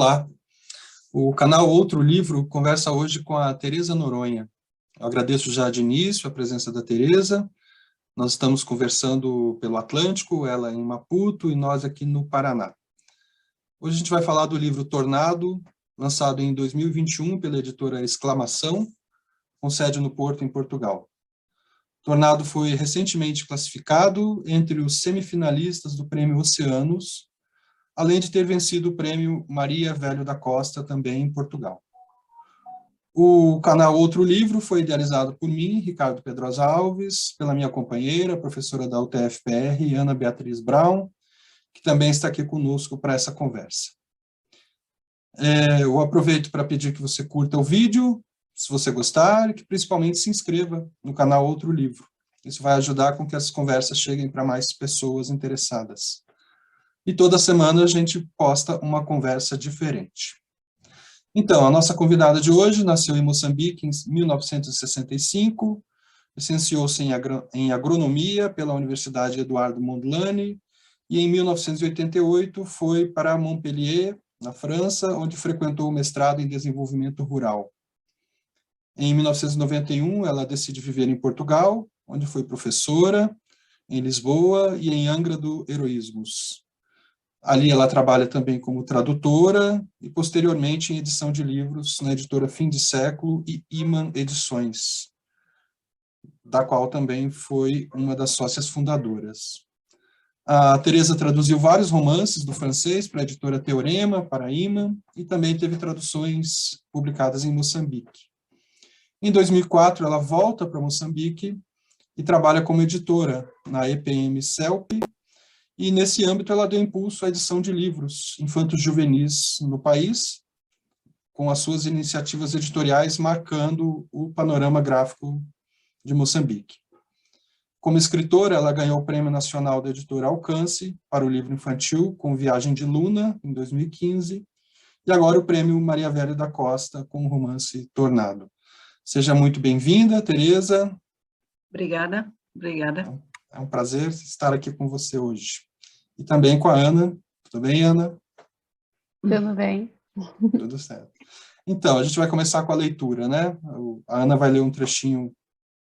Olá, o canal Outro Livro conversa hoje com a Tereza Noronha. Eu agradeço já de início a presença da Tereza. Nós estamos conversando pelo Atlântico, ela em Maputo e nós aqui no Paraná. Hoje a gente vai falar do livro Tornado, lançado em 2021 pela editora Exclamação, com sede no Porto, em Portugal. Tornado foi recentemente classificado entre os semifinalistas do Prêmio Oceanos, além de ter vencido o Prêmio Maria Velho da Costa, também em Portugal. O canal Outro Livro foi idealizado por mim, Ricardo Pedrosa Alves, pela minha companheira, professora da UTF-PR, Ana Beatriz Brown, que também está aqui conosco para essa conversa. Eu aproveito para pedir que você curta o vídeo, se você gostar, e que principalmente se inscreva no canal Outro Livro. Isso vai ajudar com que as conversas cheguem para mais pessoas interessadas. E toda semana a gente posta uma conversa diferente. Então, a nossa convidada de hoje nasceu em Moçambique em 1965, licenciou-se em agronomia pela Universidade Eduardo Mondlane e em 1988 foi para Montpellier, na França, onde frequentou o mestrado em desenvolvimento rural. Em 1991, ela decide viver em Portugal, onde foi professora, em Lisboa e em Angra do Heroísmos. Ali ela trabalha também como tradutora e, posteriormente, em edição de livros na editora Fim de Século e Iman Edições, da qual também foi uma das sócias fundadoras. A Tereza traduziu vários romances do francês para a editora Teorema, para a Iman, e também teve traduções publicadas em Moçambique. Em 2004, ela volta para Moçambique e trabalha como editora na EPM CELP, e nesse âmbito ela deu impulso à edição de livros infantos juvenis no país, com as suas iniciativas editoriais marcando o panorama gráfico de Moçambique. Como escritora, ela ganhou o Prêmio Nacional da Editora Alcance para o livro infantil com Viagem de Luna, em 2015, e agora o Prêmio Maria Velho da Costa com o romance Tornado. Seja muito bem-vinda, Tereza. Obrigada, obrigada. É um prazer estar aqui com você hoje. E também com a Ana. Tudo bem, Ana? Tudo bem. Tudo certo. Então, a gente vai começar com a leitura, né? A Ana vai ler um trechinho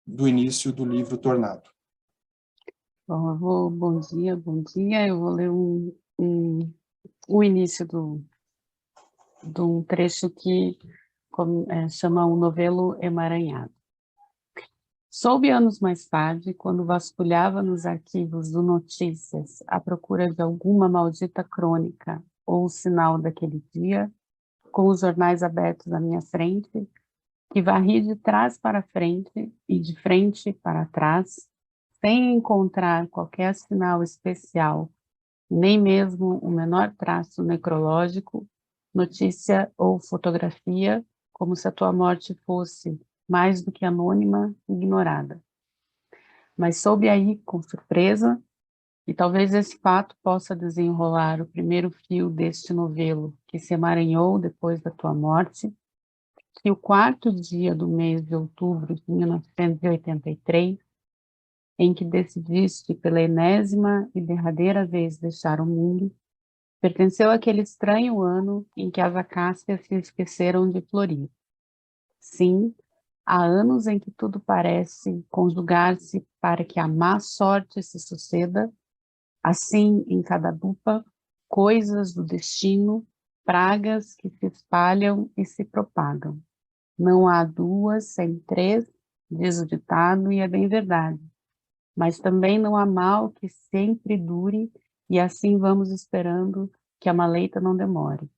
do início do livro Tornado. Bom, bom dia, bom dia. Eu vou ler o início de um trecho que chama O Novelo Emaranhado. Soube anos mais tarde, quando vasculhava nos arquivos do Notícias à procura de alguma maldita crônica ou sinal daquele dia, com os jornais abertos à minha frente, que varri de trás para frente e de frente para trás, sem encontrar qualquer sinal especial, nem mesmo o menor traço necrológico, notícia ou fotografia, como se a tua morte fosse mais do que anônima e ignorada. Mas soube aí, com surpresa, e talvez esse fato possa desenrolar o primeiro fio deste novelo que se emaranhou depois da tua morte, que o quarto dia do mês de outubro de 1983, em que decidiste pela enésima e derradeira vez deixar o mundo, pertenceu àquele estranho ano em que as acácias se esqueceram de florir. Sim, há anos em que tudo parece conjugar-se para que a má sorte se suceda, assim em cada lupa, coisas do destino, pragas que se espalham e se propagam. Não há duas sem três, diz o ditado, e é bem verdade. Mas também não há mal que sempre dure, e assim vamos esperando que a maleita não demore.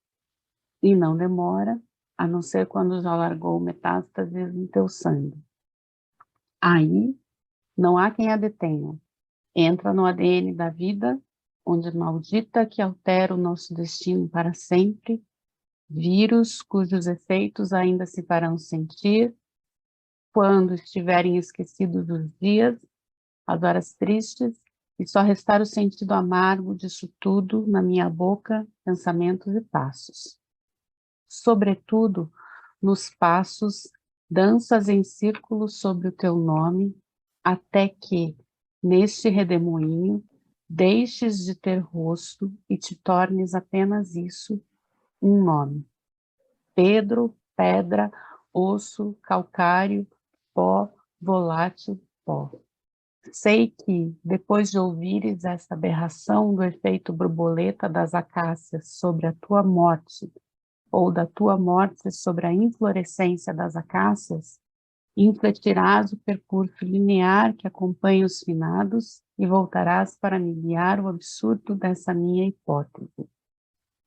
E não demora, a não ser quando já largou metástases no teu sangue. Aí, não há quem a detenha. Entra no ADN da vida, onde maldita que altera o nosso destino para sempre, vírus cujos efeitos ainda se farão sentir quando estiverem esquecidos os dias, as horas tristes, e só restar o sentido amargo disso tudo na minha boca, pensamentos e passos. Sobretudo, nos passos, danças em círculo sobre o teu nome, até que, neste redemoinho, deixes de ter rosto e te tornes apenas isso, um nome: Pedro, pedra, osso, calcário, pó, volátil, pó. Sei que, depois de ouvires essa aberração do efeito borboleta das acácias sobre a tua morte, ou da tua morte sobre a inflorescência das acácias, infletirás o percurso linear que acompanha os finados e voltarás para me guiar o absurdo dessa minha hipótese.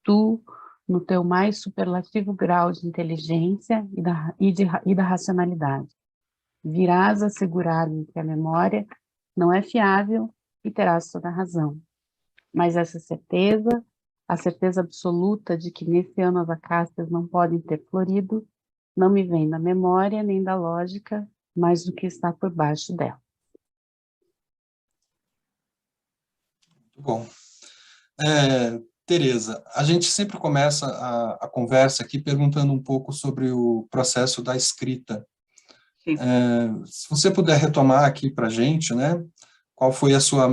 Tu, no teu mais superlativo grau de inteligência e da racionalidade, virás assegurar-me que a memória não é fiável e terás toda a razão. Mas essa certeza, a certeza absoluta de que nesse ano as acácias não podem ter florido, não me vem da memória nem da lógica, mas do que está por baixo dela. Muito bom. Tereza, a gente sempre começa a conversa aqui perguntando um pouco sobre o processo da escrita. Se você puder retomar aqui para a gente, né, qual foi a sua...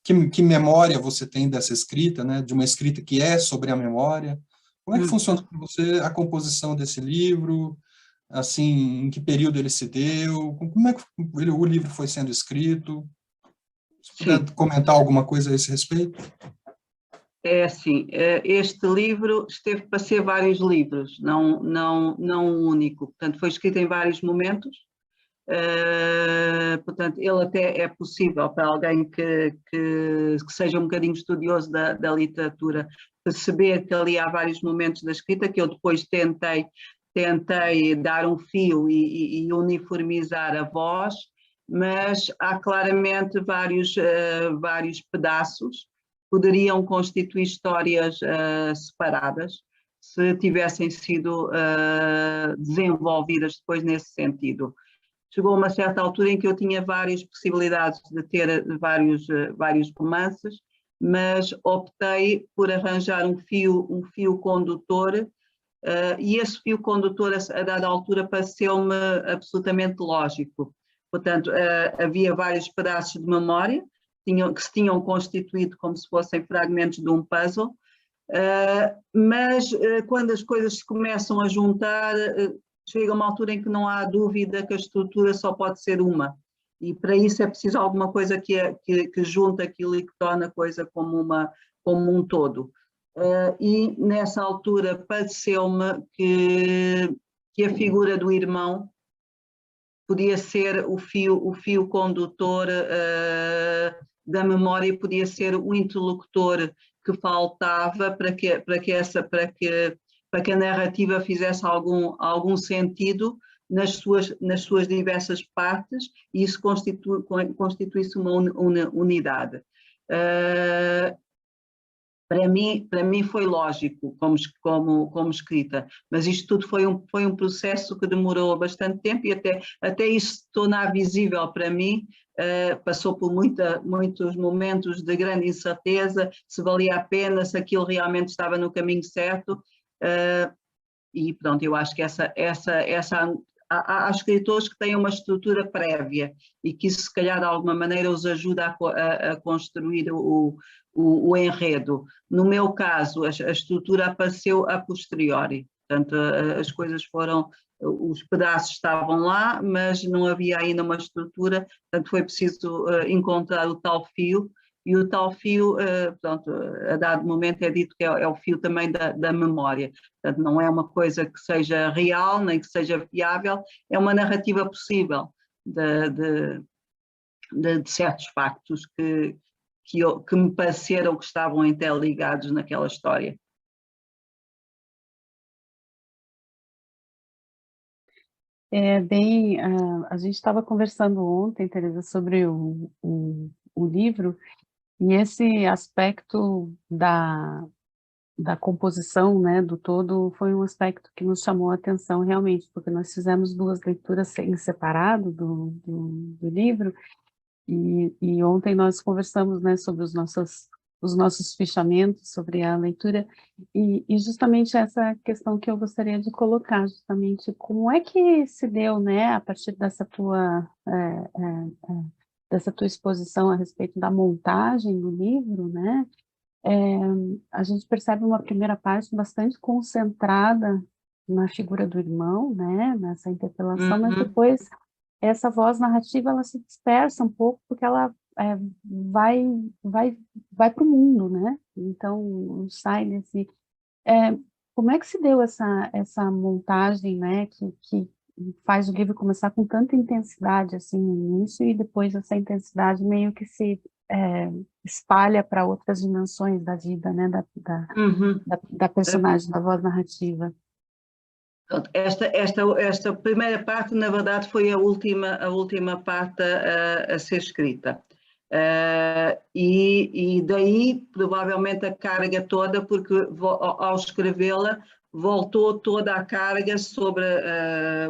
Que memória você tem dessa escrita, né, de uma escrita que é sobre a memória? Como é que funciona para você a composição desse livro? Assim, em que período ele se deu? Como é que o livro foi sendo escrito? Se puder comentar alguma coisa a esse respeito? É assim, este livro esteve para ser vários livros, não um único. Portanto, foi escrito em vários momentos. Portanto, ele até é possível para alguém que seja um bocadinho estudioso da literatura perceber que ali há vários momentos da escrita, que eu depois tentei dar um fio e uniformizar a voz, mas há claramente vários pedaços que poderiam constituir histórias separadas se tivessem sido desenvolvidas depois nesse sentido. Chegou a uma certa altura em que eu tinha várias possibilidades de ter vários romances, mas optei por arranjar um fio condutor, e esse fio condutor, a dada altura, pareceu-me absolutamente lógico. Portanto, havia vários pedaços de memória que se tinham constituído como se fossem fragmentos de um puzzle, mas quando as coisas se começam a juntar, chega uma altura em que não há dúvida que a estrutura só pode ser uma, e para isso é preciso alguma coisa que junta aquilo e que torna a coisa como um todo. E nessa altura pareceu-me que a figura do irmão podia ser o fio condutor da memória, podia ser o interlocutor que faltava para que a narrativa fizesse algum sentido nas suas diversas partes e isso constituísse uma unidade. Para mim foi lógico como escrita, mas isto tudo foi um processo que demorou bastante tempo e até isso se tornar visível para mim, passou por muitos momentos de grande incerteza, se valia a pena, se aquilo realmente estava no caminho certo, e pronto, eu acho que há escritores que têm uma estrutura prévia e que isso se calhar de alguma maneira os ajuda a construir o enredo. No meu caso, a estrutura apareceu a posteriori, portanto as coisas os pedaços estavam lá, mas não havia ainda uma estrutura, portanto foi preciso encontrar o tal fio, e o tal fio, portanto, a dado momento é dito que é o fio também da memória, portanto não é uma coisa que seja real, nem que seja fiável, é uma narrativa possível de certos factos que me pareceram que estavam interligados naquela história. A gente estava conversando ontem, Teresa, sobre o livro, e esse aspecto da composição, né, do todo, foi um aspecto que nos chamou a atenção realmente, porque nós fizemos 2 leituras em separado do livro, e ontem nós conversamos, né, sobre os nossos fichamentos, sobre a leitura, e justamente essa questão que eu gostaria de colocar, justamente, como é que se deu, né, a partir dessa tua exposição a respeito da montagem do livro, né, a gente percebe uma primeira parte bastante concentrada na figura do irmão, né, nessa interpelação, mas depois essa voz narrativa ela se dispersa um pouco porque ela vai para o mundo, né? Então sai desse. Como é que se deu essa montagem, né, que faz o livro começar com tanta intensidade assim no início e depois essa intensidade meio que se espalha para outras dimensões da vida, né, da personagem, da voz narrativa. Esta primeira parte, na verdade, foi a última parte a ser escrita. E daí, provavelmente, a carga toda, porque ao escrevê-la, voltou toda a carga sobre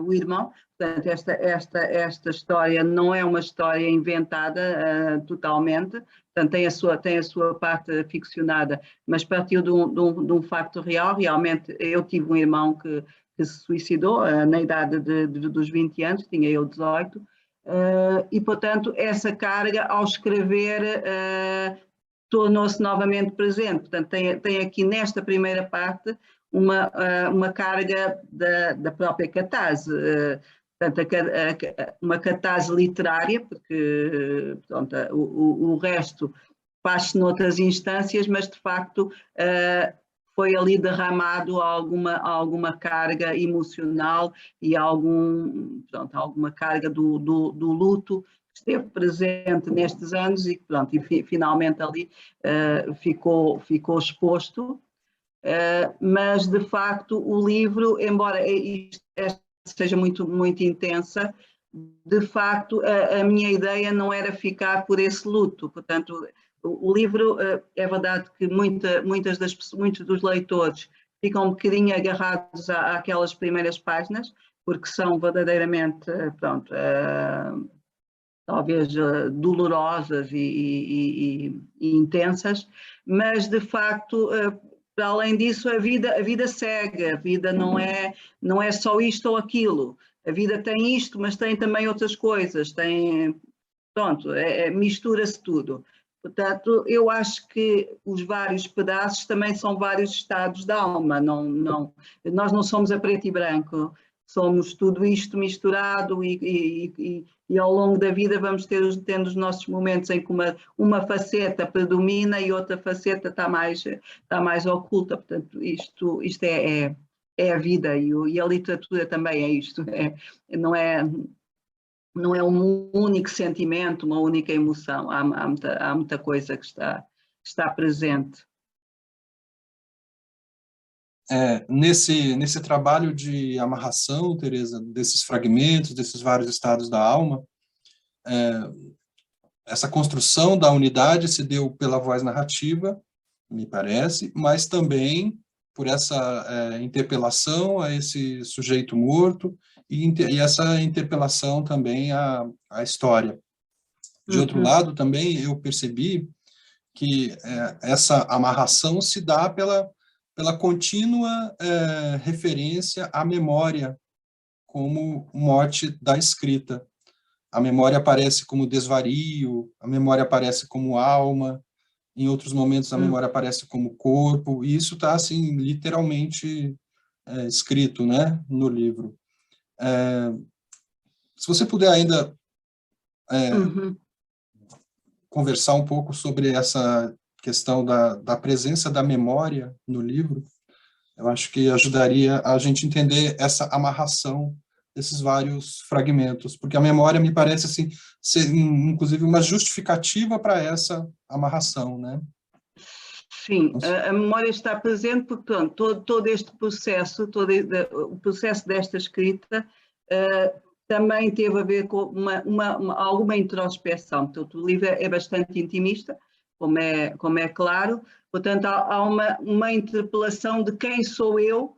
o irmão. Portanto, esta história não é uma história inventada totalmente, portanto, tem a sua parte ficcionada, mas partiu de um facto real. Realmente, eu tive um irmão que se suicidou na idade dos 20 anos, tinha eu 18, e, portanto, essa carga, ao escrever, tornou-se novamente presente. Portanto, tem aqui nesta primeira parte uma carga da própria catarse, portanto, uma catarse literária, porque portanto, o resto faz-se noutras instâncias, mas de facto foi ali derramado alguma carga emocional e alguma carga do luto que esteve presente nestes anos e que finalmente ali ficou exposto. Mas de facto o livro, embora esta seja muito, muito intensa, de facto a minha ideia não era ficar por esse luto. Portanto, o livro, é verdade que muitos dos leitores ficam um bocadinho agarrados àquelas primeiras páginas, porque são verdadeiramente, talvez dolorosas e intensas, mas de facto, para além disso, a vida segue, a vida não é só isto ou aquilo, a vida tem isto, mas tem também outras coisas, mistura-se tudo. Portanto, eu acho que os vários pedaços também são vários estados da alma, nós não somos a preto e branco, somos tudo isto misturado e ao longo da vida vamos tendo os nossos momentos em que uma faceta predomina e outra faceta está mais oculta. Portanto, isto é a vida e a literatura também é isto, não é um único sentimento, uma única emoção, há muita coisa que está presente. Nesse trabalho de amarração, Teresa, desses fragmentos, desses vários estados da alma, essa construção da unidade se deu pela voz narrativa, me parece, mas também por essa interpelação a esse sujeito morto e essa interpelação também à história. De outro lado, também eu percebi que essa amarração se dá pela contínua referência à memória como mote da escrita. A memória aparece como desvario, a memória aparece como alma, em outros momentos a memória aparece como corpo, e isso está, assim, literalmente escrito, né, no livro. Se você puder ainda conversar um pouco sobre essa questão da presença da memória no livro, eu acho que ajudaria a gente entender essa amarração desses vários fragmentos, porque a memória me parece assim ser, inclusive, uma justificativa para essa amarração, né? Sim, a memória está presente porque todo este processo, o processo desta escrita também teve a ver com alguma introspeção. Portanto, o livro é bastante intimista, como é claro, portanto há uma interpelação de quem sou eu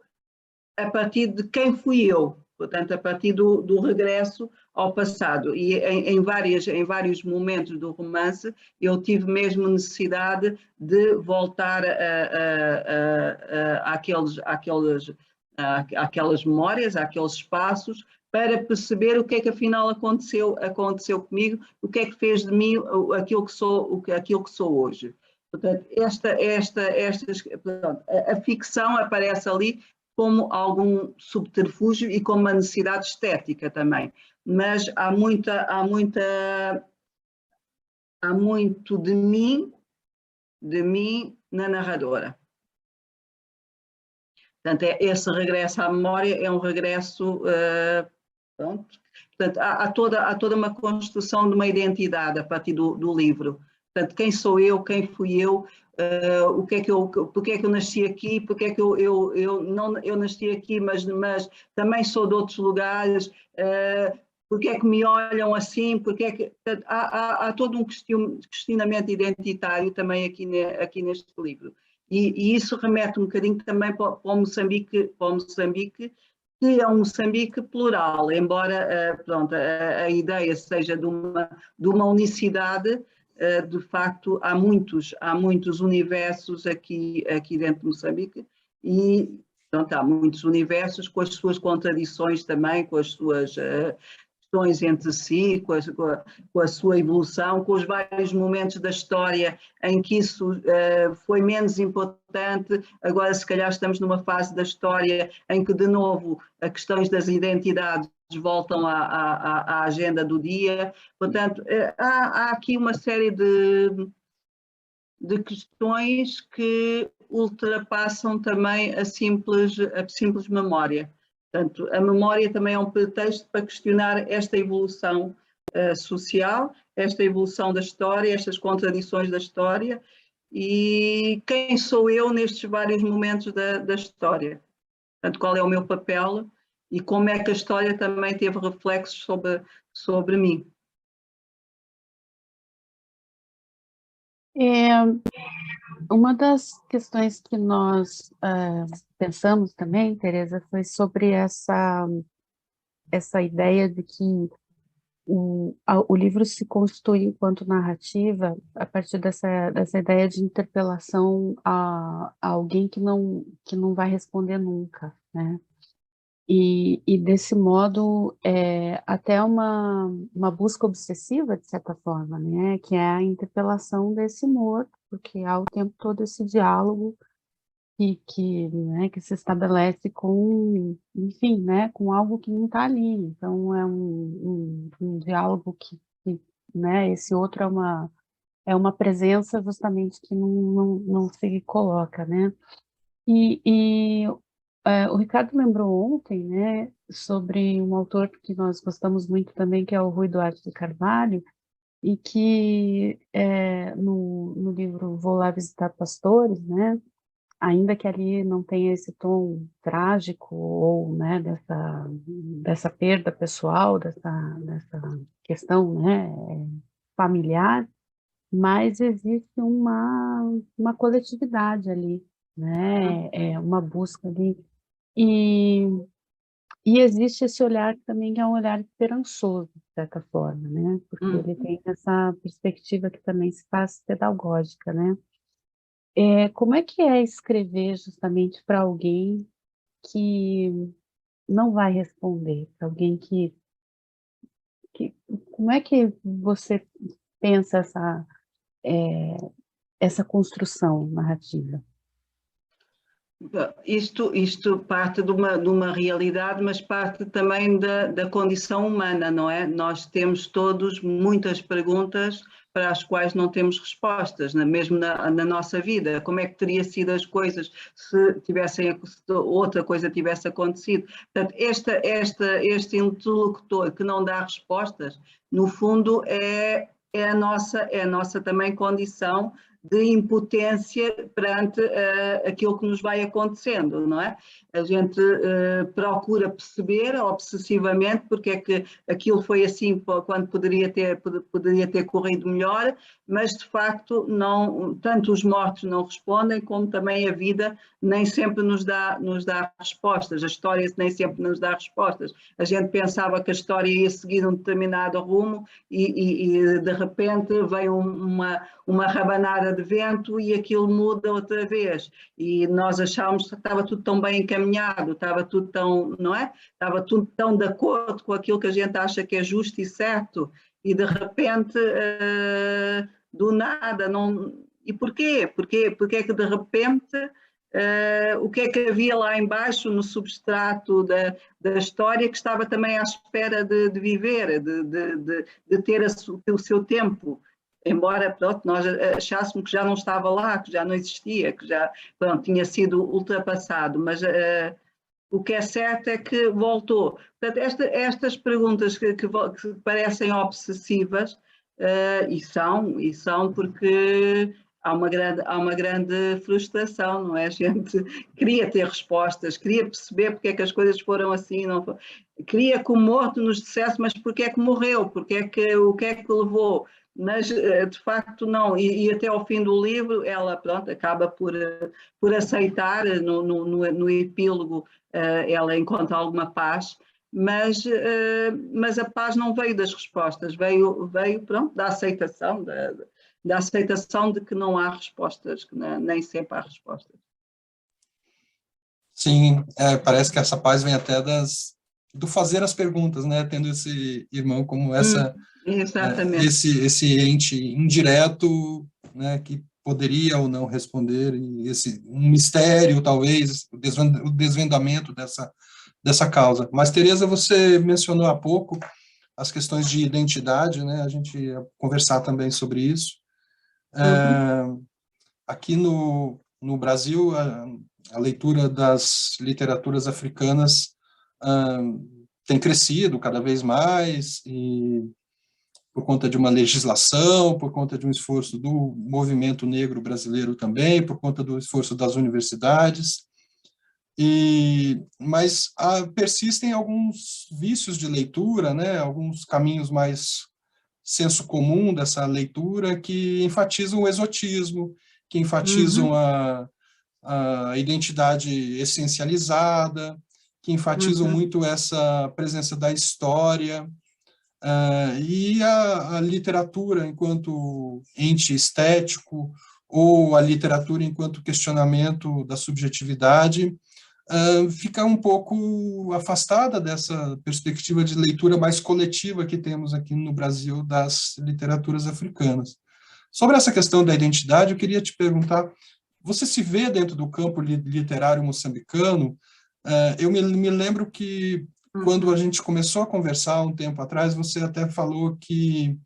a partir de quem fui eu, portanto a partir do regresso ao passado, e em vários momentos do romance eu tive mesmo necessidade de voltar àquelas memórias, àqueles espaços, para perceber o que é que afinal aconteceu comigo, o que é que fez de mim aquilo que sou hoje. Portanto, pronto, a ficção aparece ali como algum subterfúgio e como uma necessidade estética também, mas há muito de mim na narradora. Portanto, esse regresso à memória é um regresso, pronto. Portanto, há toda uma construção de uma identidade a partir do livro. Portanto, quem sou eu, quem fui eu, porque é que eu nasci aqui, porque é que eu nasci aqui, mas também sou de outros lugares, porque é que me olham assim, porque é que... Portanto, há todo um questionamento identitário também aqui neste livro. E isso remete um bocadinho também para o Moçambique, que é um Moçambique plural, embora pronto, a ideia seja de uma unicidade, de facto há muitos universos aqui dentro de Moçambique e pronto, há muitos universos com as suas contradições também, com as suas questões entre si, com a sua evolução, com os vários momentos da história em que isso foi menos importante. Agora, se calhar, estamos numa fase da história em que, de novo, as questões das identidades voltam à agenda do dia. Portanto, há aqui uma série de questões que ultrapassam também a simples memória. Portanto, a memória também é um pretexto para questionar esta evolução social, esta evolução da história, estas contradições da história e quem sou eu nestes vários momentos da história. Portanto, qual é o meu papel e como é que a história também teve reflexos sobre mim. Uma das questões que nós pensamos também, Teresa, foi sobre essa ideia de que o livro se constitui enquanto narrativa a partir dessa ideia de interpelação a alguém que não vai responder nunca, né? E desse modo, até uma busca obsessiva, de certa forma, né? Que é a interpelação desse morto, porque há o tempo todo esse diálogo que se estabelece com, enfim, né? Com algo que não está ali. Então, é um diálogo né? Esse outro é uma presença justamente que não se coloca, né? O Ricardo lembrou ontem, né, sobre um autor que nós gostamos muito também, que é o Rui Duarte de Carvalho, e que no livro Vou Lá Visitar Pastores, né, ainda que ali não tenha esse tom trágico ou, né, dessa perda pessoal, dessa questão, né, familiar, mas existe uma coletividade ali, né, uma busca ali. E existe esse olhar também, que é um olhar esperançoso, de certa forma, né? Porque ele tem essa perspectiva que também se faz pedagógica, né? Como é que é escrever justamente para alguém que não vai responder, para alguém como é que você pensa essa construção narrativa? Isto parte de uma realidade, mas parte também da condição humana, não é? Nós temos todos muitas perguntas para as quais não temos respostas, mesmo na nossa vida. Como é que teria sido as coisas se outra coisa tivesse acontecido? Portanto, este interlocutor que não dá respostas, no fundo, é a nossa também condição de impotência perante aquilo que nos vai acontecendo, não é? A gente procura perceber obsessivamente porque é que aquilo foi assim quando poderia ter corrido melhor, mas de facto tanto os mortos não respondem, como também a vida nem sempre nos dá respostas, a história nem sempre nos dá respostas. A gente pensava que a história ia seguir um determinado rumo e de repente veio uma rabanada de vento e aquilo muda outra vez. E nós achávamos que estava tudo tão bem encaminhado, estava tudo tão, não é? Estava tudo tão de acordo com aquilo que a gente acha que é justo e certo, e de repente, do nada, E porquê? Porque é que de repente o que é que havia lá embaixo no substrato da história que estava também à espera de viver, de ter o seu tempo, embora pronto, nós achássemos que já não estava lá, que já não existia, que já pronto, tinha sido ultrapassado, mas o que é certo é que voltou. Portanto, estas perguntas que parecem obsessivas, e são porque há uma grande frustração, não é? A gente queria ter respostas, queria perceber porque é que as coisas foram assim, não foi? Queria que o morto nos dissesse, mas porque é que morreu, o que é que levou, mas de facto não, e até ao fim do livro ela pronto, acaba por aceitar, no epílogo ela encontra alguma paz, mas a paz não veio das respostas, veio pronto, da aceitação, da aceitação de que não há respostas, que nem sempre há respostas. Sim, parece que essa paz vem até do fazer as perguntas, né? Tendo esse irmão como exatamente. Esse ente indireto, né? Que poderia ou não responder, e um mistério, talvez, o desvendamento dessa causa. Mas, Tereza, você mencionou há pouco as questões de identidade, né? A gente ia conversar também sobre isso. Aqui no Brasil, a leitura das literaturas africanas tem crescido cada vez mais, e por conta de uma legislação, por conta de um esforço do movimento negro brasileiro também, por conta do esforço das universidades, mas persistem alguns vícios de leitura, né, alguns caminhos mais senso comum dessa leitura que enfatizam o exotismo, que enfatizam a identidade essencializada, que enfatizam muito essa presença da história, e a literatura enquanto ente estético, ou a literatura enquanto questionamento da subjetividade, fica um pouco afastada dessa perspectiva de leitura mais coletiva que temos aqui no Brasil das literaturas africanas. Sobre essa questão da identidade, eu queria te perguntar, você se vê dentro do campo literário moçambicano? Eu me lembro que, quando a gente começou a conversar um tempo atrás, você até falou que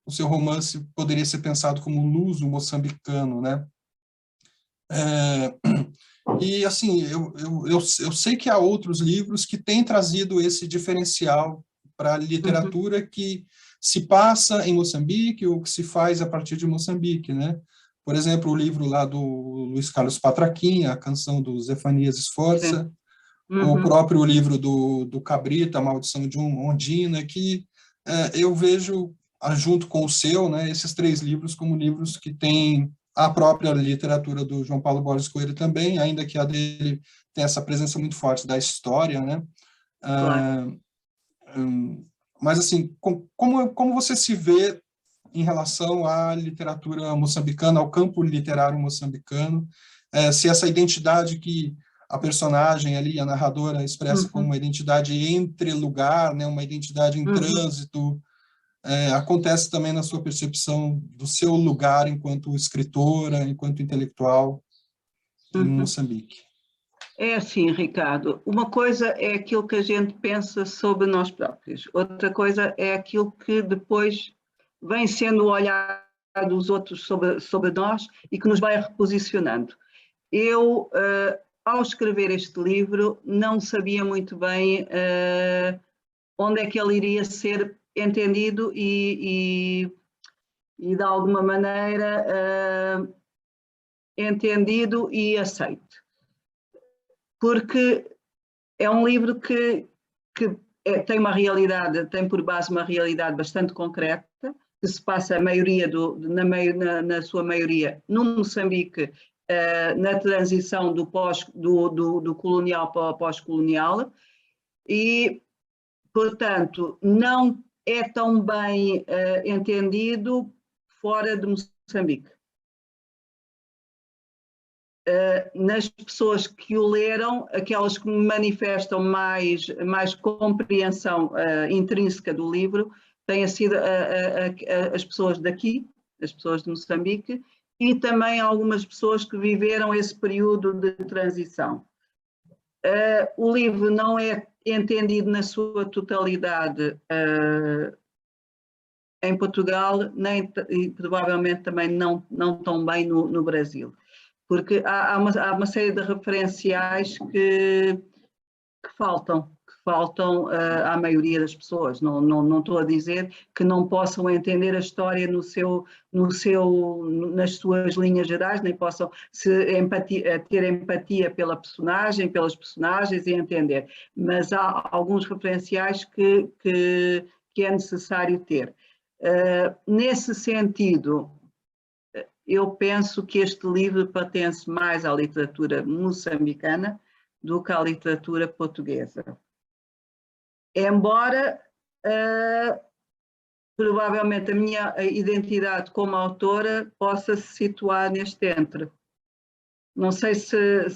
o seu romance poderia ser pensado como um luso moçambicano, né? E, assim, eu sei que há outros livros que têm trazido esse diferencial para a literatura que se passa em Moçambique ou que se faz a partir de Moçambique, né? Por exemplo, o livro lá do Luiz Carlos Patraquim, A Canção do Zefanias Sforza, o próprio livro do Cabrita, A Maldição de Ondina, que eu vejo, junto com o seu, né, esses três livros como livros que têm a própria literatura do João Paulo Borges Coelho também, ainda que a dele tem essa presença muito forte da história, né? Claro. Mas, assim, como você se vê em relação à literatura moçambicana, ao campo literário moçambicano, se essa identidade que a personagem ali, a narradora, expressa como uma identidade entre lugar, né, uma identidade em trânsito, acontece também na sua percepção do seu lugar enquanto escritora, enquanto intelectual em Moçambique? É assim, Ricardo, uma coisa é aquilo que a gente pensa sobre nós próprios, outra coisa é aquilo que depois vem sendo o olhar dos outros sobre nós e que nos vai reposicionando. Eu, ao escrever este livro, não sabia muito bem onde é que ele iria ser entendido e de alguma maneira entendido e aceito. Porque é um livro que tem uma realidade, tem por base uma realidade bastante concreta, que se passa a maioria na sua maioria no Moçambique, na transição do colonial para o pós-colonial, e, portanto, não é tão bem entendido fora de Moçambique. Nas pessoas que o leram, aquelas que manifestam mais compreensão intrínseca do livro, têm sido as pessoas daqui, as pessoas de Moçambique, e também algumas pessoas que viveram esse período de transição. O livro não é entendido na sua totalidade em Portugal, e provavelmente também não tão bem no Brasil, porque há uma série de referenciais que faltam à maioria das pessoas. Não estou a dizer que não possam entender a história nas suas linhas gerais, nem possam ter empatia pelas personagens e entender, mas há alguns referenciais que é necessário ter. Nesse sentido, eu penso que este livro pertence mais à literatura moçambicana do que à literatura portuguesa. Embora provavelmente a minha identidade como autora possa se situar neste entre. Não sei se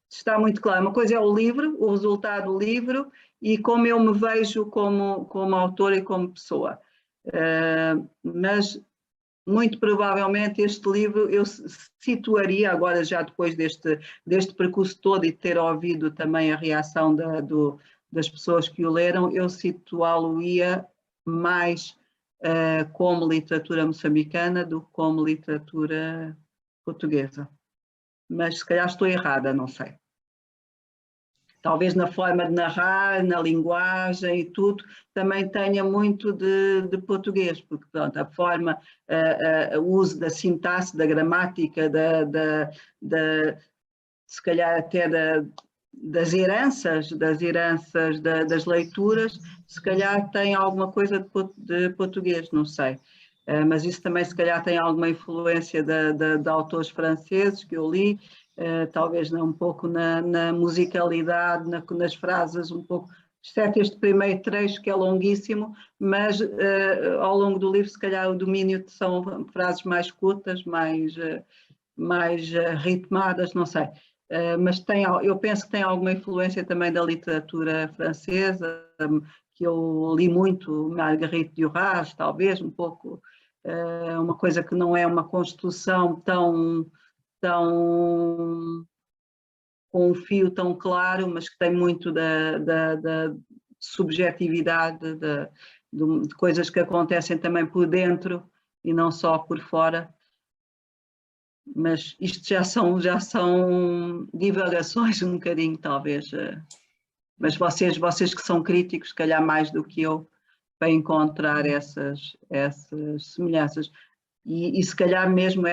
está muito claro. Uma coisa é o livro, o resultado do livro, e como eu me vejo como autora e como pessoa. Mas muito provavelmente este livro eu situaria, agora já depois deste percurso todo e ter ouvido também a reação das pessoas que o leram, eu situá-lo-ia mais como literatura moçambicana do que como literatura portuguesa. Mas se calhar estou errada, não sei. Talvez na forma de narrar, na linguagem e tudo, também tenha muito de português, porque pronto, a forma, o uso da sintaxe, da gramática, se calhar até das heranças das leituras, se calhar tem alguma coisa de português, não sei. Mas isso também se calhar tem alguma influência de autores franceses que eu li, talvez um pouco na musicalidade, nas frases, um pouco, exceto este primeiro trecho que é longuíssimo, mas ao longo do livro se calhar o domínio são frases mais curtas, mais ritmadas, não sei. Mas eu penso que tem alguma influência também da literatura francesa, que eu li muito, Marguerite Duras, talvez, um pouco, uma coisa que não é uma construção tão com um fio tão claro, mas que tem muito da subjetividade, de coisas que acontecem também por dentro e não só por fora. Mas isto já são divagações um bocadinho, talvez. Mas vocês que são críticos, se calhar mais do que eu, para encontrar essas semelhanças. E se calhar mesmo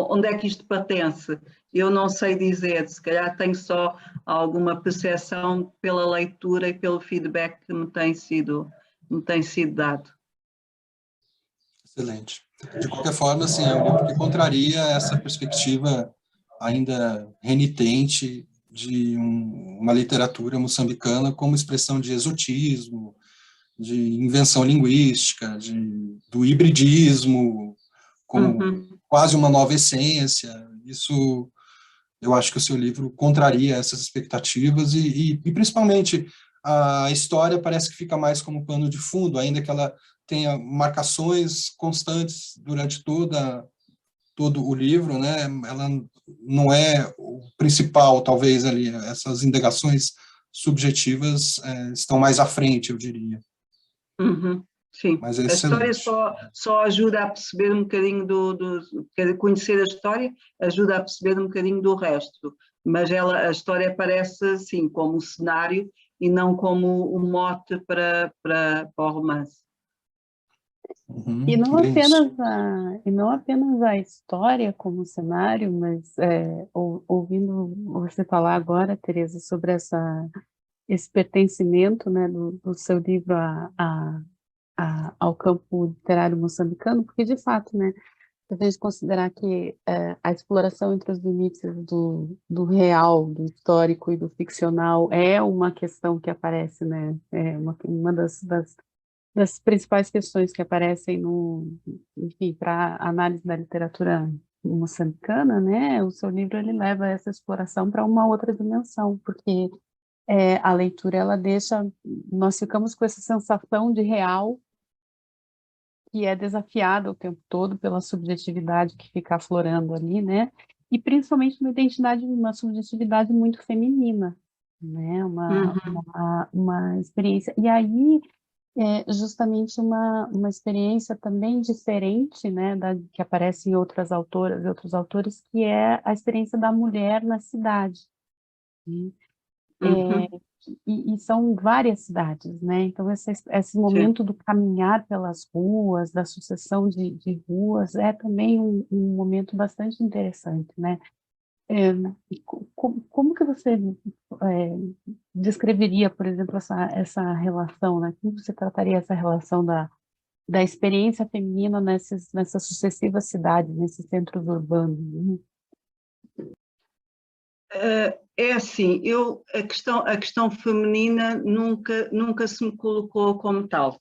onde é que isto pertence? Eu não sei dizer, se calhar tenho só alguma percepção pela leitura e pelo feedback que me tem sido dado. Excelente. De qualquer forma, assim, é um livro que contraria essa perspectiva ainda renitente de uma literatura moçambicana como expressão de exotismo, de invenção linguística, do hibridismo, como quase uma nova essência. Isso, eu acho que o seu livro contraria essas expectativas e principalmente, a história parece que fica mais como pano de fundo, ainda que ela tenha marcações constantes durante todo o livro, né? Ela não é o principal, talvez, ali. Essas indagações subjetivas estão mais à frente, eu diria. Sim, Mas é a história excelente. só ajuda a perceber um bocadinho quer dizer, conhecer a história ajuda a perceber um bocadinho do resto, mas a história aparece assim como o cenário e não como o mote para o romance. E não apenas a história como cenário, mas ouvindo você falar agora, Teresa, sobre esse pertencimento, né, do seu livro ao campo literário moçambicano, porque de fato, né, se a gente considerar que a exploração entre os limites do real, do histórico e do ficcional é uma questão que aparece, né, uma das principais questões que aparecem enfim, para análise da literatura moçambicana, né, o seu livro ele leva essa exploração para uma outra dimensão, porque a leitura ela nós ficamos com essa sensação de real que é desafiada o tempo todo pela subjetividade que fica aflorando ali, né? E principalmente uma subjetividade muito feminina, né? Uma experiência. E aí é justamente uma experiência também diferente, né, que aparece em outras autoras e outros autores, que é a experiência da mulher na cidade, né? Uhum. E são várias cidades, né? Então, esse Sim. momento do caminhar pelas ruas, da sucessão de ruas, é também um momento bastante interessante, né? Como que você descreveria, por exemplo, essa relação, né? Como você trataria essa relação da experiência feminina nessas sucessivas cidades, nesses centros urbanos, né? É assim, a questão feminina nunca se me colocou como tal.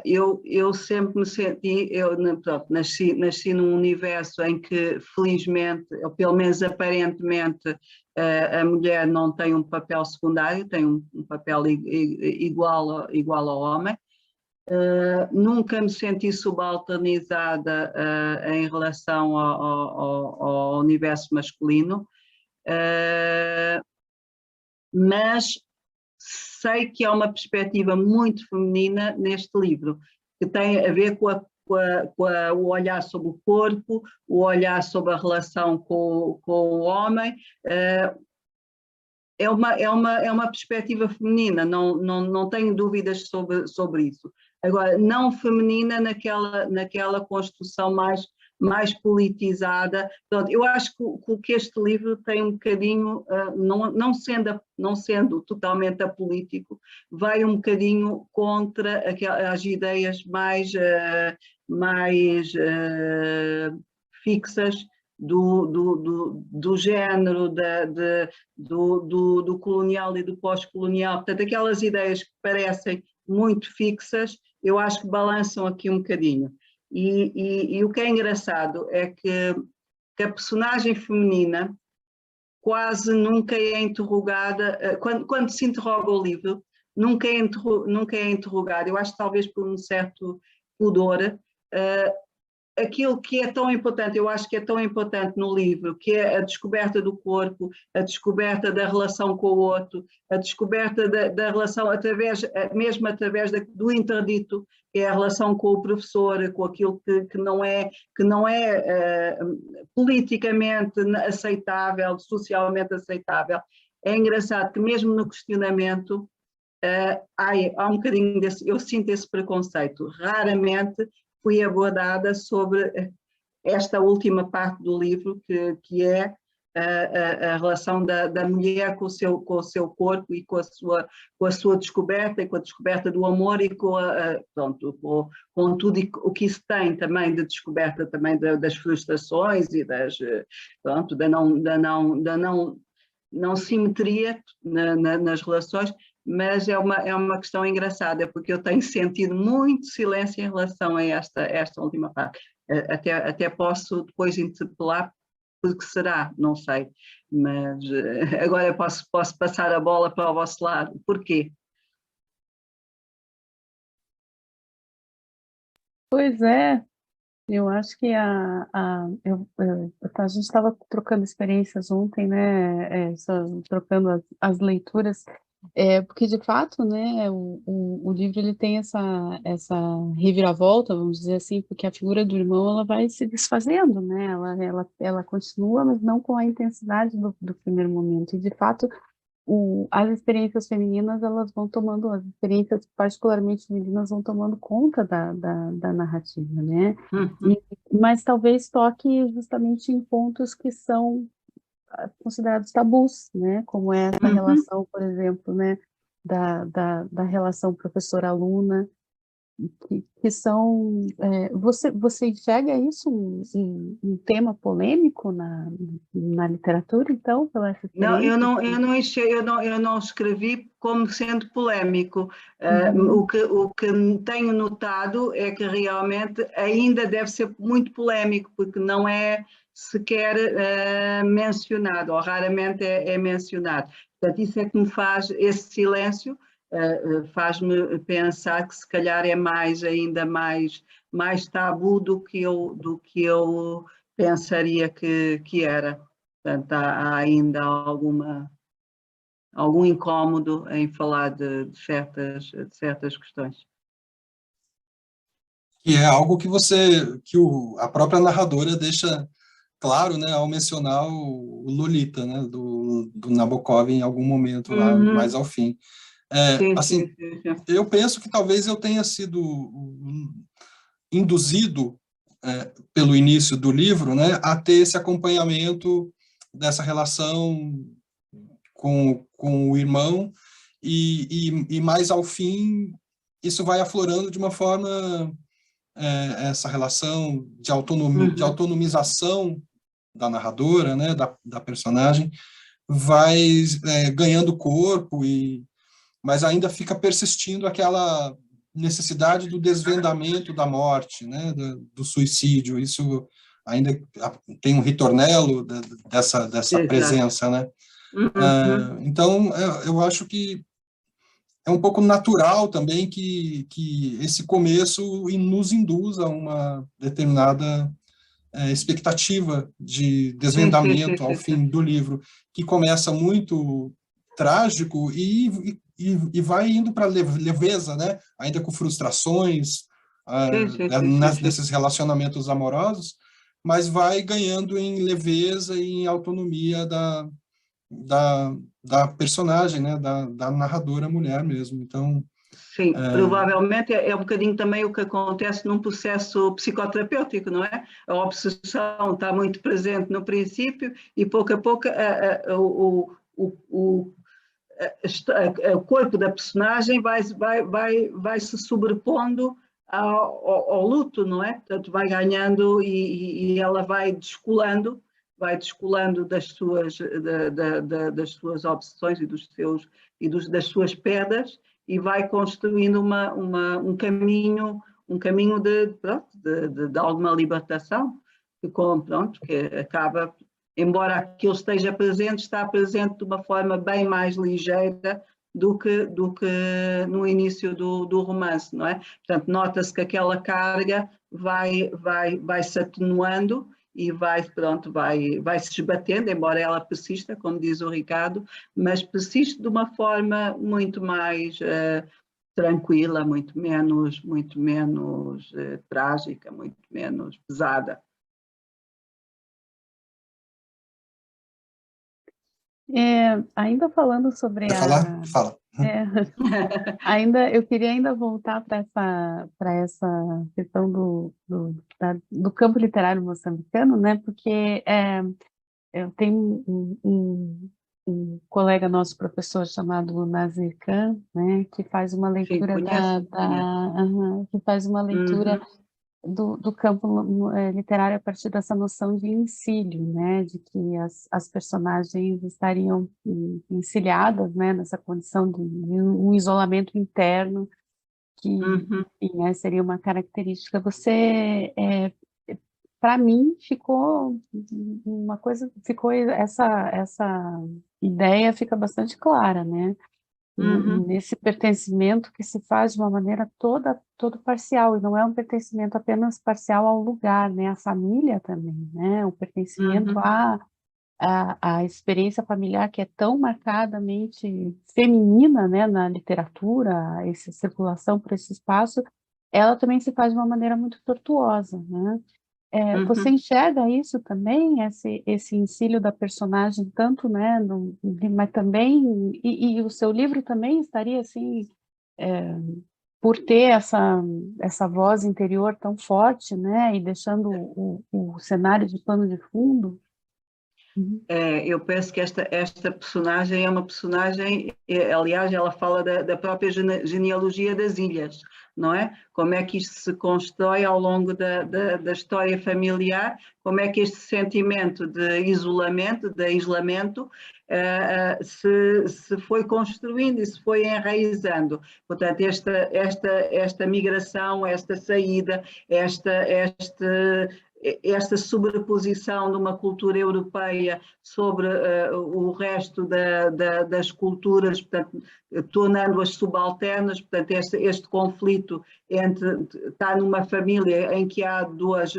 Eu sempre me senti, pronto, nasci num universo em que, felizmente, ou pelo menos aparentemente, a mulher não tem um papel secundário, tem um papel igual ao homem. Nunca me senti subalternizada em relação ao universo masculino. Mas sei que há uma perspectiva muito feminina neste livro, que tem a ver o olhar sobre o corpo, o olhar sobre a relação com o homem. É uma perspectiva feminina, não tenho dúvidas sobre isso. Agora, não feminina naquela construção mais politizada. Pronto, eu acho que este livro tem um bocadinho, não sendo totalmente apolítico, vai um bocadinho contra as ideias mais fixas do género, do colonial e do pós-colonial. Portanto, aquelas ideias que parecem muito fixas, eu acho que balançam aqui um bocadinho. E o que é engraçado é que a personagem feminina quase nunca é interrogada, quando se interroga o livro, nunca é interrogada, eu acho que talvez por um certo pudor, aquilo que é tão importante, eu acho que é tão importante no livro, que é a descoberta do corpo, a descoberta da relação com o outro, a descoberta da relação mesmo através do interdito, que é a relação com o professor, com aquilo que não é politicamente aceitável, socialmente aceitável. É engraçado que mesmo no questionamento há um bocadinho eu sinto esse preconceito. Raramente fui abordada sobre esta última parte do livro, que é a relação da mulher com o seu corpo e com a sua descoberta, e com a descoberta do amor e com tudo o que isso tem também de descoberta também das frustrações e da não simetria nas relações. Mas é uma questão engraçada, porque eu tenho sentido muito silêncio em relação a esta última parte. Até posso depois interpelar, porque será, não sei. Mas agora posso passar a bola para o vosso lado. Porquê? Pois é, eu acho que a gente estava trocando experiências ontem, né? Trocando as leituras, porque de fato, né? O livro ele tem essa reviravolta, vamos dizer assim, porque a figura do irmão ela vai se desfazendo, né? Ela continua, mas não com a intensidade do primeiro momento. E de fato as experiências femininas, elas vão tomando, as experiências particularmente femininas vão tomando conta da narrativa, né? Uhum. Mas talvez toque justamente em pontos que são considerados tabus, né? Como é essa Uhum. relação, por exemplo, né? Da relação professor-aluna, que são... você enxerga isso um tema polêmico na literatura, então, pela essa Não, experiência? eu não escrevi como sendo polémico. Uhum. O que tenho notado é que realmente ainda deve ser muito polémico, porque não é sequer mencionado, ou raramente é mencionado. Portanto, isso é que me faz esse silêncio, faz-me pensar que se calhar é ainda mais tabu do que eu pensaria que era. Portanto, há ainda algum incómodo em falar de certas questões. E é algo que a própria narradora deixa claro, né, ao mencionar o Lolita, né, do Nabokov em algum momento lá, mais ao fim. Assim, sim. eu penso que talvez eu tenha sido induzido pelo início do livro, né, a ter esse acompanhamento dessa relação com o irmão e mais ao fim isso vai aflorando de uma forma essa relação de autonomização da narradora, né, da personagem, vai ganhando corpo, mas ainda fica persistindo aquela necessidade do desvendamento da morte, né, do suicídio. Isso ainda tem um ritornelo dessa presença, né? Então, eu acho que é um pouco natural também que esse começo nos induza a uma determinada expectativa de desvendamento ao fim do livro, que começa muito trágico e vai indo para leveza, né? Ainda com frustrações nesses relacionamentos amorosos, mas vai ganhando em leveza e em autonomia da personagem, né? Da narradora mulher mesmo. Então, sim, provavelmente é um bocadinho também o que acontece num processo psicoterapêutico, não é? A obsessão está muito presente no princípio e pouco a pouco o corpo da personagem vai se sobrepondo ao luto, não é? Portanto, vai ganhando e ela vai descolando das suas obsessões das suas pedras e vai construindo um caminho de alguma libertação que acaba, embora aquilo esteja presente, está presente de uma forma bem mais ligeira do que no início do romance, não é? Portanto, nota-se que aquela carga vai se atenuando e vai se esbatendo, embora ela persista, como diz o Ricardo, mas persiste de uma forma muito mais tranquila, muito menos trágica, muito menos pesada. Ainda falando sobre Fala. ainda eu queria voltar para essa questão do campo literário moçambicano, né? Porque eu tenho um colega nosso, professor, chamado Nazir Khan, né? Que faz uma leitura que faz uma leitura do campo literário a partir dessa noção de encilho, né, de que as personagens estariam encilhadas, né, nessa condição de um isolamento interno que enfim, né, seria uma característica. Para mim ficou essa ideia fica bastante clara, né? Nesse pertencimento que se faz de uma maneira todo parcial, e não é um pertencimento apenas parcial ao lugar, né, à família também, né, o pertencimento à experiência familiar que é tão marcadamente feminina, né, na literatura, essa circulação por esse espaço, ela também se faz de uma maneira muito tortuosa, né? Você enxerga isso também, esse encilho da personagem, tanto, né, mas também, e o seu livro também estaria, assim, por ter essa voz interior tão forte, né, e deixando o cenário de pano de fundo? Eu penso que esta personagem é uma personagem, aliás, ela fala da própria genealogia das ilhas, não é? Como é que isto se constrói ao longo da história familiar, como é que este sentimento de isolamento, se foi construindo e se foi enraizando. Portanto, esta migração, esta saída, esta sobreposição de uma cultura europeia sobre o resto das culturas, portanto, tornando-as subalternas, portanto, este conflito está numa família em que há duas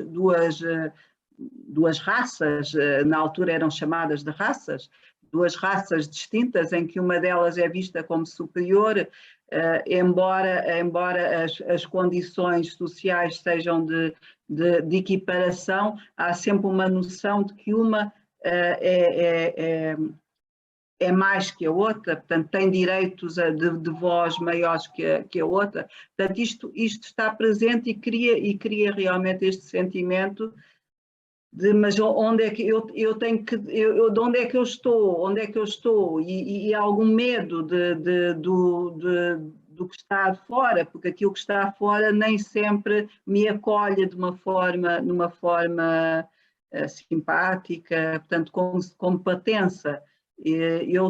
raças, na altura eram chamadas de raças, duas raças distintas, em que uma delas é vista como superior, embora as condições sociais sejam de equiparação, há sempre uma noção de que uma é mais que a outra, portanto tem direitos de voz maiores que a outra. Portanto, isto está presente e cria realmente este sentimento de mas onde é que eu tenho que, de onde é que eu estou, e há algum medo do que está fora, porque aquilo que está fora nem sempre me acolhe de uma forma simpática, portanto como pertença. Eu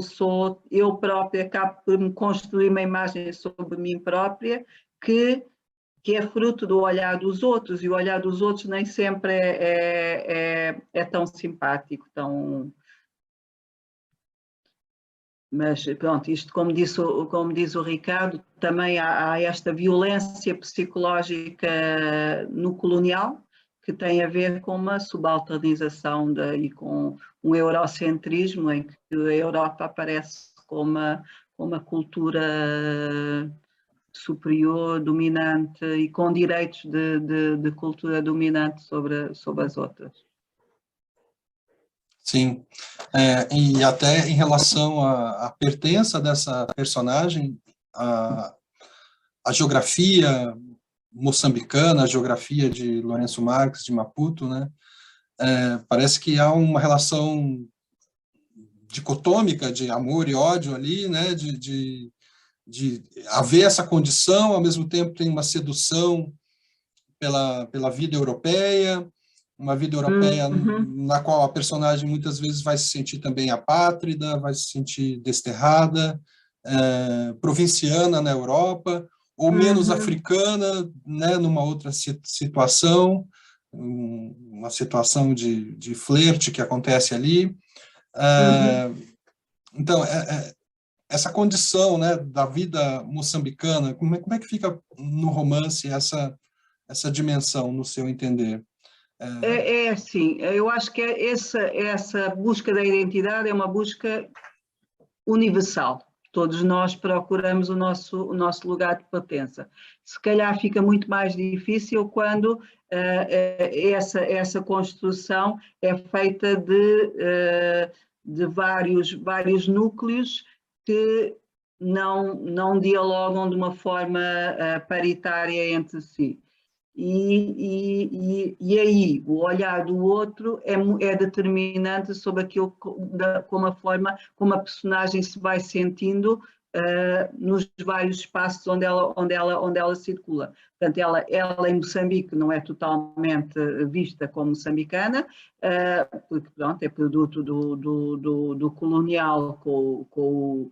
própria acabo por me construir uma imagem sobre mim própria que é fruto do olhar dos outros, e o olhar dos outros nem sempre é tão simpático, Mas pronto, isto como diz o Ricardo, também há esta violência psicológica no colonial, que tem a ver com uma subalternização e com um eurocentrismo, em que a Europa aparece como uma cultura superior, dominante e com direitos de cultura dominante sobre as outras. Sim, e até em relação à pertença dessa personagem, a geografia moçambicana, a geografia de Lourenço Marques, de Maputo, né? Parece que há uma relação dicotômica de amor e ódio ali, né? De haver essa condição, ao mesmo tempo tem uma sedução pela vida europeia, uma vida europeia na qual a personagem muitas vezes vai se sentir também apátrida, vai se sentir desterrada, provinciana na Europa, ou menos africana, né, numa outra situação, uma situação de flerte que acontece ali. Então, essa condição, né, da vida moçambicana, como é que fica no romance essa dimensão, no seu entender? É assim, eu acho que essa busca da identidade é uma busca universal. Todos nós procuramos o nosso lugar de pertença. Se calhar fica muito mais difícil quando essa construção é feita de vários núcleos que não dialogam de uma forma paritária entre si. E aí o olhar do outro é determinante sobre aquilo, como a personagem se vai sentindo nos vários espaços onde ela circula. Portanto, ela em Moçambique não é totalmente vista como moçambicana, porque pronto, é produto do colonial com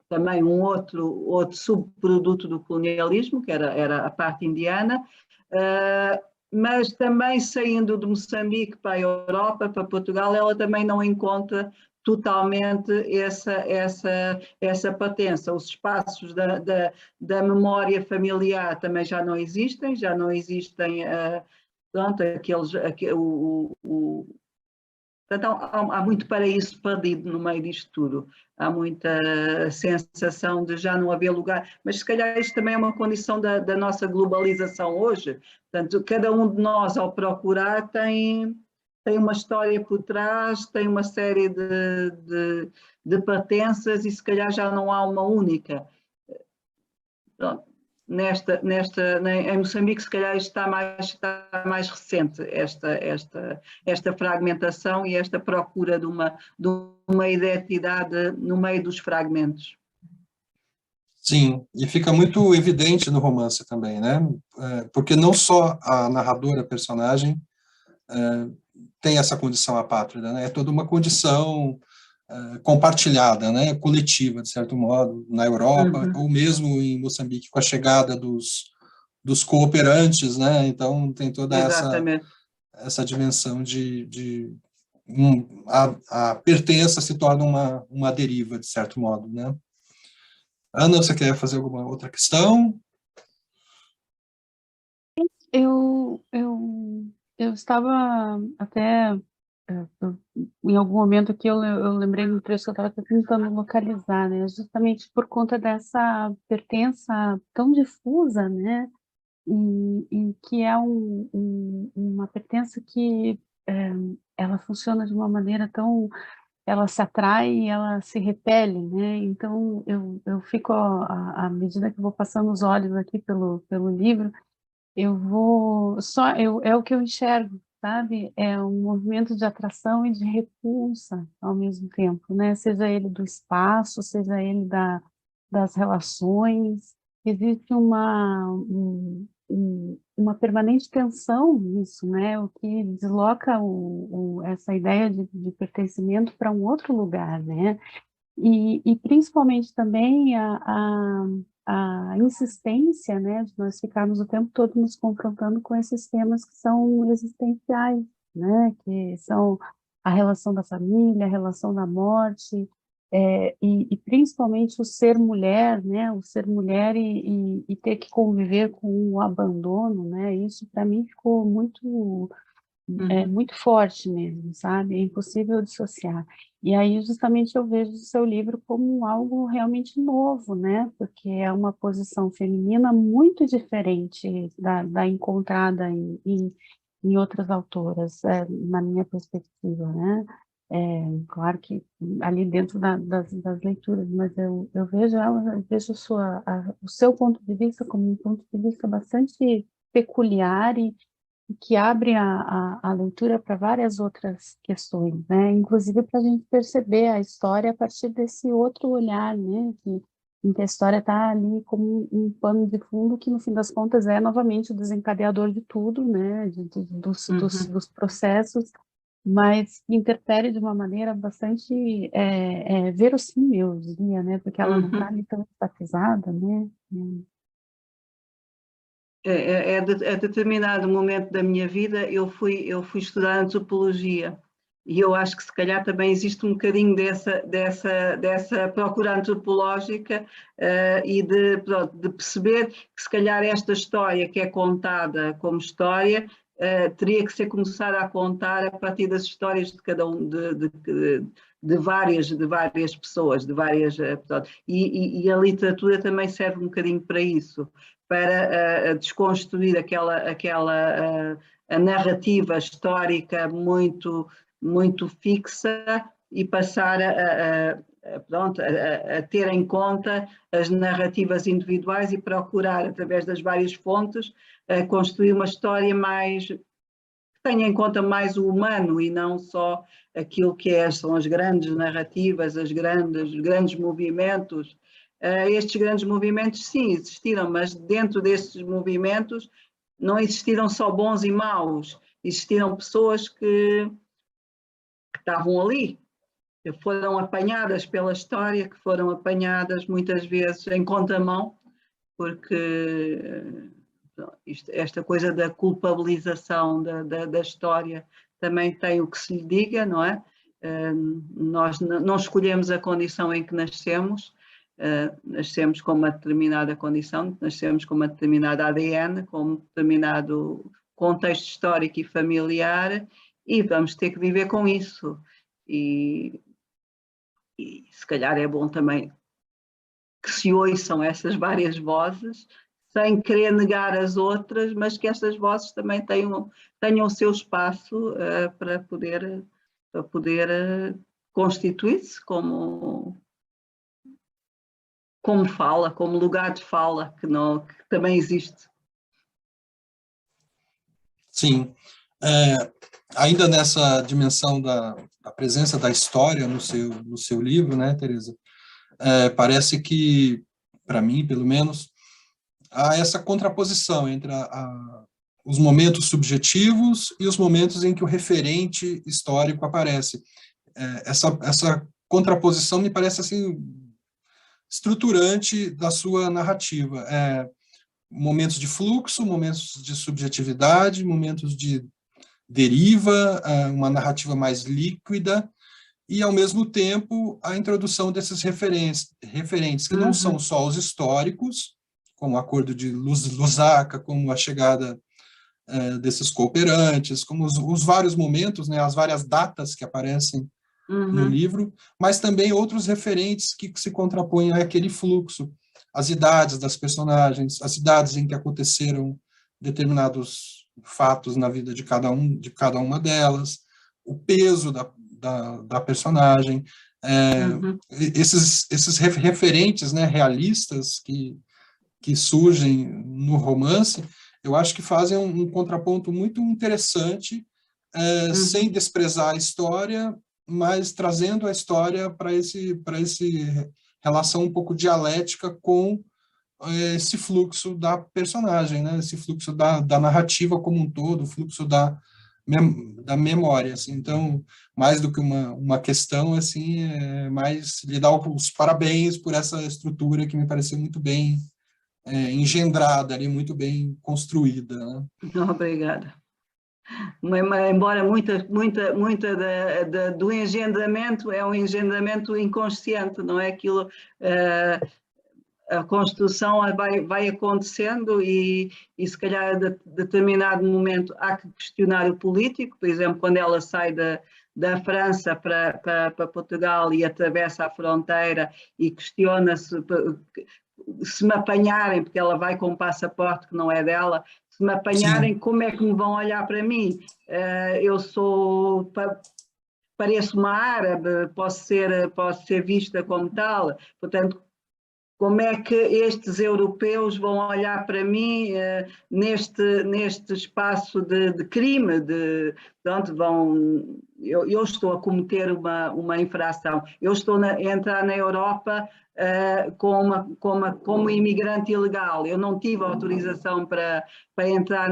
também um outro subproduto do colonialismo, que era a parte indiana, mas também saindo de Moçambique para a Europa, para Portugal, ela também não encontra totalmente essa pertença. Os espaços da memória familiar também já não existem, pronto, portanto, há muito paraíso perdido no meio disto tudo. Há muita sensação de já não haver lugar, mas se calhar isto também é uma condição da nossa globalização hoje. Portanto, cada um de nós, ao procurar, tem uma história por trás, tem uma série de pertenças, e se calhar já não há uma única. Pronto. Em Moçambique, se calhar está mais recente esta fragmentação e esta procura de uma identidade no meio dos fragmentos. Sim, e fica muito evidente no romance também, né? Porque não só a narradora, a personagem, tem essa condição apátrida, né? É toda uma condição compartilhada, né, coletiva, de certo modo, na Europa, ou mesmo em Moçambique, com a chegada dos cooperantes, né, então tem toda essa dimensão a pertença se torna uma deriva, de certo modo, né? Ana, você quer fazer alguma outra questão? Eu estava até, em algum momento aqui, eu lembrei do trecho que eu estava tentando localizar, né? Justamente por conta dessa pertença tão difusa, né? E que é uma pertença que ela funciona de uma maneira tão... Ela se atrai e ela se repele, né? Então, eu fico, à medida que eu vou passando os olhos aqui pelo livro, é o que eu enxergo, sabe? É um movimento de atração e de repulsa ao mesmo tempo, né? Seja ele do espaço, seja ele das relações, existe uma permanente tensão nisso, né? O que desloca essa ideia de pertencimento para um outro lugar, né? E principalmente também a insistência, né, de nós ficarmos o tempo todo nos confrontando com esses temas que são existenciais, né, que são a relação da família, a relação da morte, e principalmente o ser mulher, né, o ser mulher e ter que conviver com o abandono, né, isso para mim ficou muito forte mesmo, sabe? É impossível dissociar. E aí, justamente, eu vejo o seu livro como algo realmente novo, né? Porque é uma posição feminina muito diferente da encontrada em outras autoras, na minha perspectiva, né? Claro que ali dentro das leituras, mas eu vejo ela, eu vejo o seu ponto de vista como um ponto de vista bastante peculiar e que abre a leitura para várias outras questões, né? Inclusive para a gente perceber a história a partir desse outro olhar, né? Em que a história está ali como um pano de fundo que, no fim das contas, é novamente o desencadeador de tudo, né? Dos processos, mas que interfere de uma maneira bastante verossímil, eu diria, né? Porque ela não está ali tão enfatizada, né? A determinado momento da minha vida eu fui estudar antropologia e eu acho que se calhar também existe um bocadinho dessa procura antropológica e de perceber que se calhar esta história que é contada como história teria que ser começada a contar a partir das histórias de cada um, de várias pessoas, de várias, e a literatura também serve um bocadinho para isso, para desconstruir a narrativa histórica muito fixa e passar a ter em conta as narrativas individuais e procurar, através das várias fontes, construir uma história que tenha em conta mais o humano e não só aquilo que são as grandes narrativas, os grandes movimentos. Estes grandes movimentos, sim, existiram, mas dentro destes movimentos não existiram só bons e maus, existiram pessoas que estavam ali, que foram apanhadas pela história, que foram apanhadas muitas vezes em contramão, porque esta coisa da culpabilização da história também tem o que se lhe diga, não é? Nós não escolhemos a condição em que nascemos, nascemos com uma determinada condição, nascemos com uma determinada ADN, com um determinado contexto histórico e familiar, e vamos ter que viver com isso. E se calhar é bom também que se ouçam essas várias vozes, sem querer negar as outras, mas que estas vozes também tenham o seu espaço para poder constituir-se como fala, como lugar de fala, que também existe. Sim. Ainda nessa dimensão da presença da história no seu livro, né, Teresa? Parece que, para mim, pelo menos, há essa contraposição entre os momentos subjetivos e os momentos em que o referente histórico aparece. Essa contraposição me parece assim estruturante da sua narrativa. Momentos de fluxo, momentos de subjetividade, momentos de deriva, uma narrativa mais líquida, e, ao mesmo tempo, a introdução desses referentes que não são só os históricos, como o Acordo de Lusaka, como a chegada desses cooperantes, como os vários momentos, né, as várias datas que aparecem no livro, mas também outros referentes que se contrapõem àquele fluxo, as idades das personagens, as idades em que aconteceram determinados fatos na vida de cada uma delas, o peso da personagem, esses referentes, né, realistas que surgem no romance, eu acho que fazem um contraponto muito interessante, sem desprezar a história, mas trazendo a história para esse relação um pouco dialética com esse fluxo da personagem, né? Esse fluxo da narrativa como um todo, o fluxo da memória, assim. Então, mais do que uma questão, assim, mais lhe dar os parabéns por essa estrutura que me pareceu muito bem engendrada, ali, muito bem construída, né? Obrigada. Embora muita do engendramento é um engendramento inconsciente, não é aquilo, a construção vai acontecendo e se calhar a determinado momento há que questionar o político, por exemplo, quando ela sai da França para Portugal e atravessa a fronteira e questiona-se se me apanharem, porque ela vai com um passaporte que não é dela, se me apanharem, sim, como é que me vão olhar para mim? Eu pareço uma árabe, posso ser vista como tal, portanto, como é que estes europeus vão olhar para mim neste espaço de crime? Pronto, eu estou a cometer uma infração, eu estou a entrar na Europa como imigrante ilegal, eu não tive autorização para entrar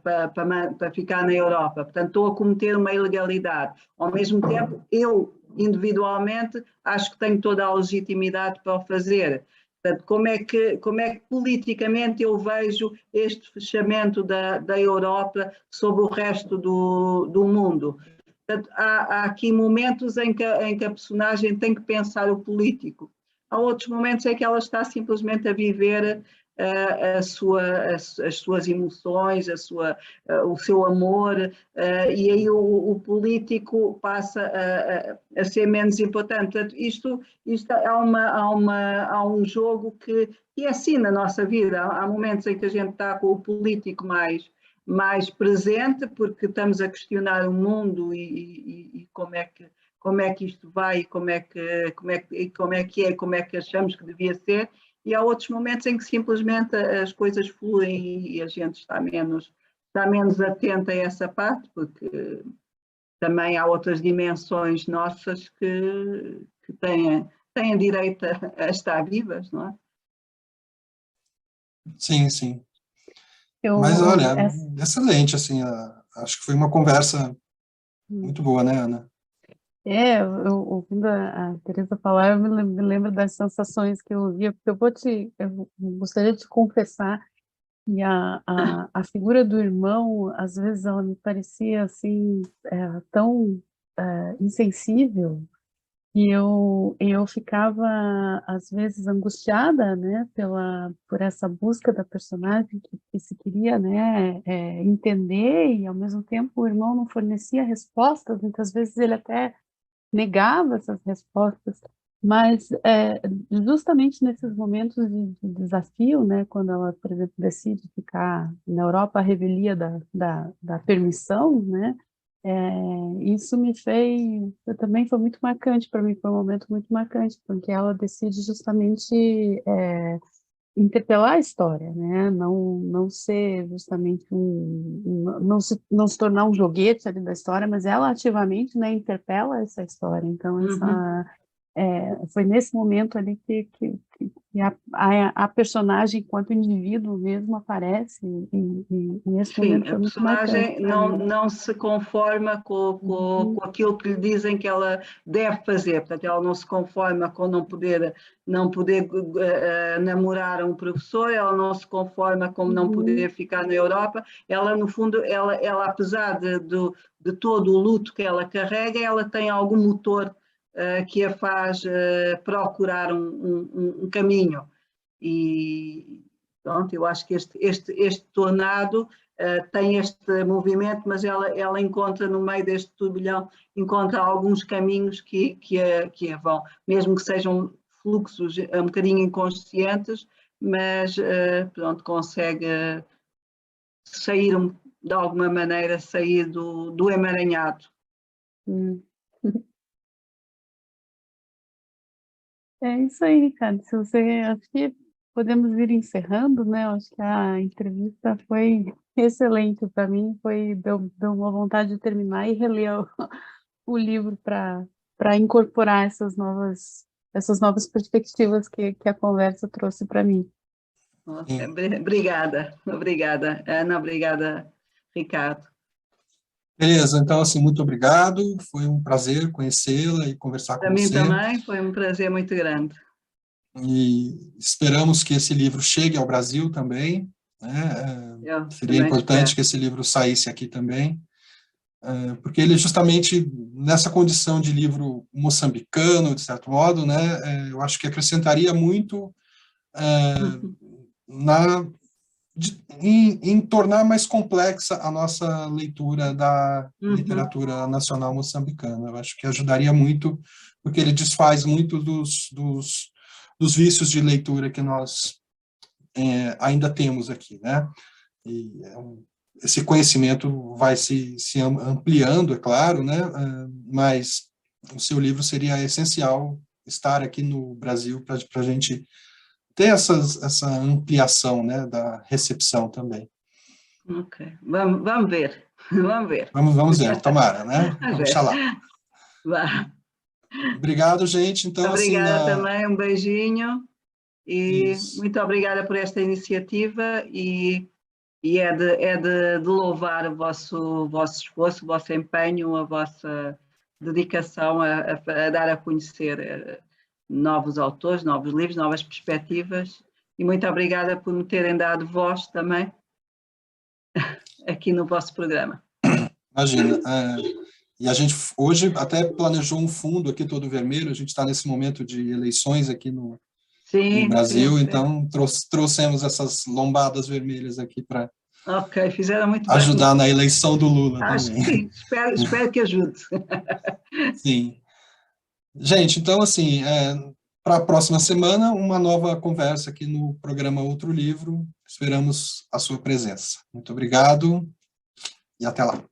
para ficar na Europa, portanto estou a cometer uma ilegalidade. Ao mesmo tempo, eu individualmente acho que tenho toda a legitimidade para o fazer. Portanto, como é que politicamente eu vejo este fechamento da Europa sobre o resto do mundo? Portanto, há aqui momentos em que a personagem tem que pensar o político. Há outros momentos em que ela está simplesmente a viver as suas emoções, o seu amor, e aí o político passa a ser menos importante. Portanto, isto há um jogo que é assim na nossa vida. Há momentos em que a gente está com o político mais presente, porque estamos a questionar o mundo e como é que isto vai e como é que achamos que devia ser, e há outros momentos em que simplesmente as coisas fluem e a gente está menos atenta a essa parte, porque também há outras dimensões nossas que têm direito a estar vivas, não é? Sim, sim. Mas, olha, excelente, assim, acho que foi uma conversa muito boa, né, Ana? Eu ouvindo a Teresa falar, eu me lembro das sensações que eu via, porque eu gostaria de confessar que a figura do irmão, às vezes, ela me parecia, assim, tão insensível, e eu ficava, às vezes, angustiada, né, por essa busca da personagem que se queria, né, entender, e, ao mesmo tempo, o irmão não fornecia respostas, muitas vezes ele até negava essas respostas, mas justamente nesses momentos de desafio, né, quando ela, por exemplo, decide ficar na Europa, a revelia da permissão, né, isso também foi muito marcante para mim, foi um momento muito marcante, porque ela decide justamente interpelar a história, né? Não ser justamente não se tornar um joguete ali da história, mas ela ativamente, né, interpela essa história. Então foi nesse momento ali que a personagem, enquanto indivíduo mesmo, aparece, e esse Sim, momento a foi muito marcante personagem para mim. não se conforma Uhum, com aquilo que lhe dizem que ela deve fazer, portanto, ela não se conforma com não poder namorar um professor, ela não se conforma com não uhum, poder ficar na Europa, ela, no fundo, ela apesar de todo o luto que ela carrega, ela tem algum motor que a faz procurar um caminho. E pronto, eu acho que este tornado tem este movimento, mas ela encontra no meio deste turbilhão, encontra alguns caminhos que a vão, mesmo que sejam fluxos um bocadinho inconscientes, mas pronto, consegue sair de alguma maneira, sair do emaranhado. uhum. É isso aí, Ricardo. Se você, acho que podemos ir encerrando, né? Acho que a entrevista foi excelente para mim, deu uma vontade de terminar e reler o livro para incorporar essas novas perspectivas que a conversa trouxe para mim. Obrigada, obrigada, Ana, obrigada, Ricardo. Beleza, então, assim, muito obrigado, foi um prazer conhecê-la e conversar Para com mim você, também foi um prazer muito grande. e esperamos que esse livro chegue ao Brasil também, né? Eu Seria também importante espero. que esse livro saísse aqui também, porque ele justamente nessa condição de livro moçambicano, de certo modo, né, eu acho que acrescentaria muito na em tornar mais complexa a nossa leitura da Uhum. literatura nacional moçambicana. Eu acho que ajudaria muito, porque ele desfaz muito dos vícios de leitura que nós ainda temos aqui, né? E esse conhecimento vai se ampliando, é claro, né? Mas o seu livro seria essencial estar aqui no Brasil para a gente ter essa ampliação, né, da recepção também. Ok, vamos ver, vamos ver. Vamos ver, tomara, né? Vamos ver. Oxalá. Vá. Obrigado, gente. Então, assim, Obrigada também, um beijinho e isso. muito obrigada por esta iniciativa e de louvar o vosso esforço, o vosso empenho, a vossa dedicação a dar a conhecer novos autores, novos livros, novas perspectivas e muito obrigada por me terem dado voz também aqui no vosso programa. Imagina. E a gente hoje até planejou um fundo aqui todo vermelho, a gente está nesse momento de eleições aqui no Sim, sim, Brasil, sim. então trouxemos essas lombadas vermelhas aqui para Ok, fizeram muito bem. ajudar na eleição do Lula Acho que também. sim, espero que ajude. Sim. Gente, então, assim, para a próxima semana, uma nova conversa aqui no programa Outro Livro. Esperamos a sua presença. Muito obrigado e até lá.